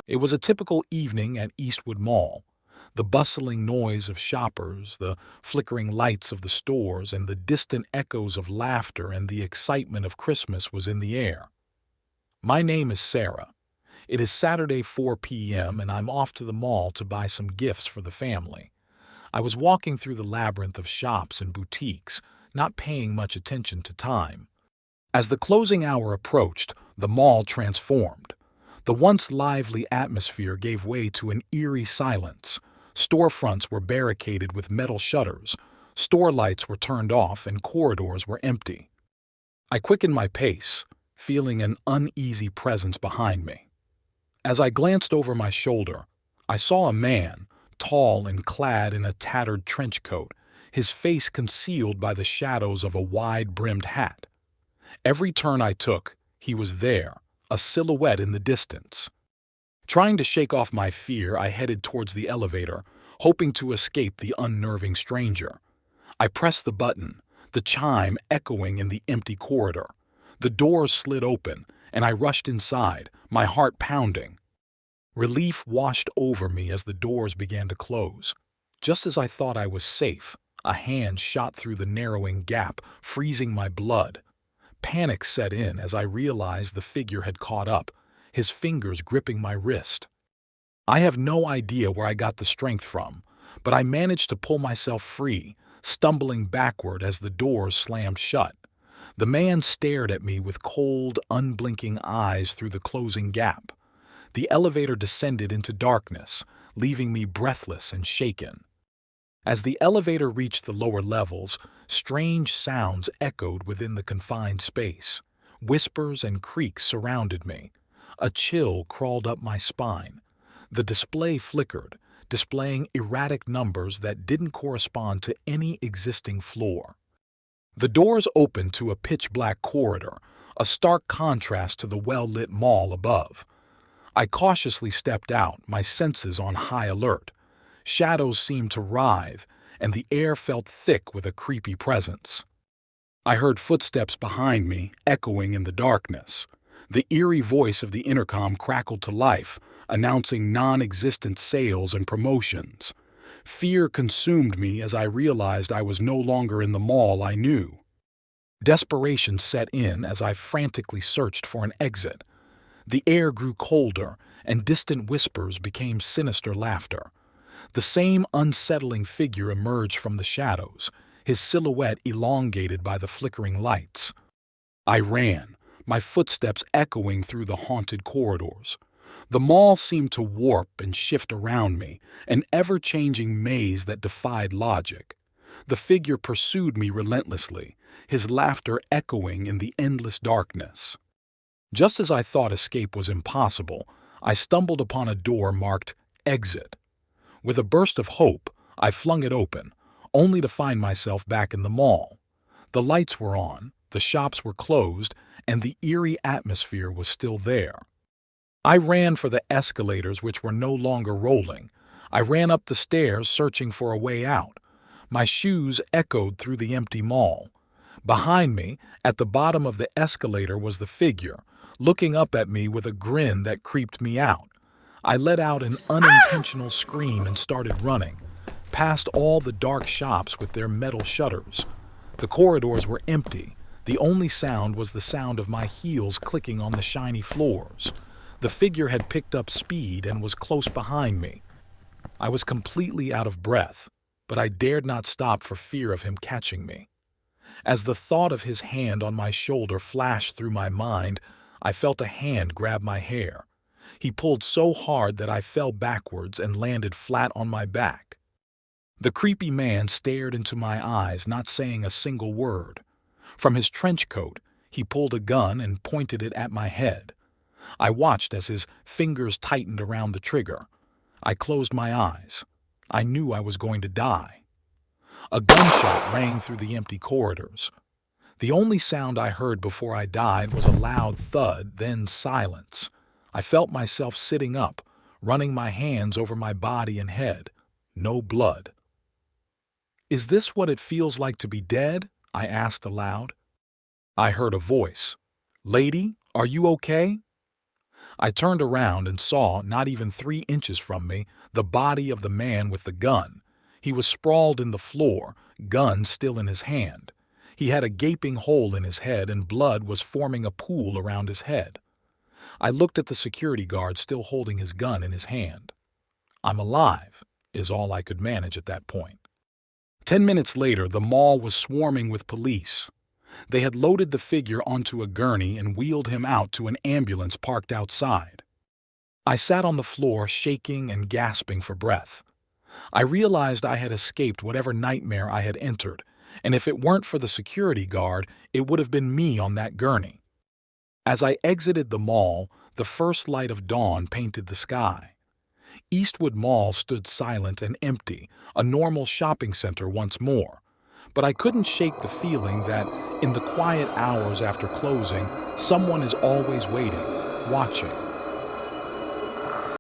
It was a typical evening at Eastwood Mall. The bustling noise of shoppers, the flickering lights of the stores, and the distant echoes of laughter and the excitement of Christmas was in the air. My name is Sarah. It is Saturday 4 p.m. and I'm off to the mall to buy some gifts for the family. I was walking through the labyrinth of shops and boutiques, not paying much attention to time. As the closing hour approached, the mall transformed. The once lively atmosphere gave way to an eerie silence. Storefronts were barricaded with metal shutters, store lights were turned off, and corridors were empty. I quickened my pace, feeling an uneasy presence behind me. As I glanced over my shoulder, I saw a man, tall and clad in a tattered trench coat, his face concealed by the shadows of a wide-brimmed hat. Every turn I took, he was there, a silhouette in the distance. Trying to shake off my fear, I headed towards the elevator, hoping to escape the unnerving stranger. I pressed the button, the chime echoing in the empty corridor. The doors slid open, and I rushed inside, my heart pounding. Relief washed over me as the doors began to close. Just as I thought I was safe, a hand shot through the narrowing gap, freezing my blood. Panic set in as I realized the figure had caught up, his fingers gripping my wrist. I have no idea where I got the strength from, but I managed to pull myself free, stumbling backward as the doors slammed shut. The man stared at me with cold, unblinking eyes through the closing gap. The elevator descended into darkness, leaving me breathless and shaken. As the elevator reached the lower levels, strange sounds echoed within the confined space. Whispers and creaks surrounded me. A chill crawled up my spine. The display flickered, displaying erratic numbers that didn't correspond to any existing floor. The doors opened to a pitch-black corridor, a stark contrast to the well-lit mall above. I cautiously stepped out, my senses on high alert. Shadows seemed to writhe, and the air felt thick with a creepy presence. I heard footsteps behind me, echoing in the darkness. The eerie voice of the intercom crackled to life, announcing non-existent sales and promotions. Fear consumed me as I realized I was no longer in the mall I knew. Desperation set in as I frantically searched for an exit. The air grew colder, and distant whispers became sinister laughter. The same unsettling figure emerged from the shadows, his silhouette elongated by the flickering lights. I ran, my footsteps echoing through the haunted corridors. The mall seemed to warp and shift around me, an ever-changing maze that defied logic. The figure pursued me relentlessly, his laughter echoing in the endless darkness. Just as I thought escape was impossible, I stumbled upon a door marked Exit. With a burst of hope, I flung it open, only to find myself back in the mall. The lights were on, the shops were closed, and the eerie atmosphere was still there. I ran for the escalators, which were no longer rolling. I ran up the stairs, searching for a way out. My shoes echoed through the empty mall. Behind me, at the bottom of the escalator, was the figure, looking up at me with a grin that creeped me out. I let out an unintentional scream and started running, past all the dark shops with their metal shutters. The corridors were empty. The only sound was the sound of my heels clicking on the shiny floors. The figure had picked up speed and was close behind me. I was completely out of breath, but I dared not stop for fear of him catching me. As the thought of his hand on my shoulder flashed through my mind, I felt a hand grab my hair. He pulled so hard that I fell backwards and landed flat on my back. The creepy man stared into my eyes, not saying a single word. From his trench coat, he pulled a gun and pointed it at my head. I watched as his fingers tightened around the trigger. I closed my eyes. I knew I was going to die. A gunshot rang through the empty corridors. The only sound I heard before I died was a loud thud, then silence. I felt myself sitting up, running my hands over my body and head. No blood. "Is this what it feels like to be dead?" I asked aloud. I heard a voice. "Lady, are you okay?" I turned around and saw, not even 3 inches from me, the body of the man with the gun. He was sprawled in the floor, gun still in his hand. He had a gaping hole in his head and blood was forming a pool around his head. I looked at the security guard still holding his gun in his hand. I'm alive, is all I could manage at that point. 10 minutes later, the mall was swarming with police. They had loaded the figure onto a gurney and wheeled him out to an ambulance parked outside. I sat on the floor, shaking and gasping for breath. I realized I had escaped whatever nightmare I had entered, and if it weren't for the security guard, it would have been me on that gurney. As I exited the mall, the first light of dawn painted the sky. Eastwood Mall stood silent and empty, a normal shopping center once more. But I couldn't shake the feeling that, in the quiet hours after closing, someone is always waiting, watching.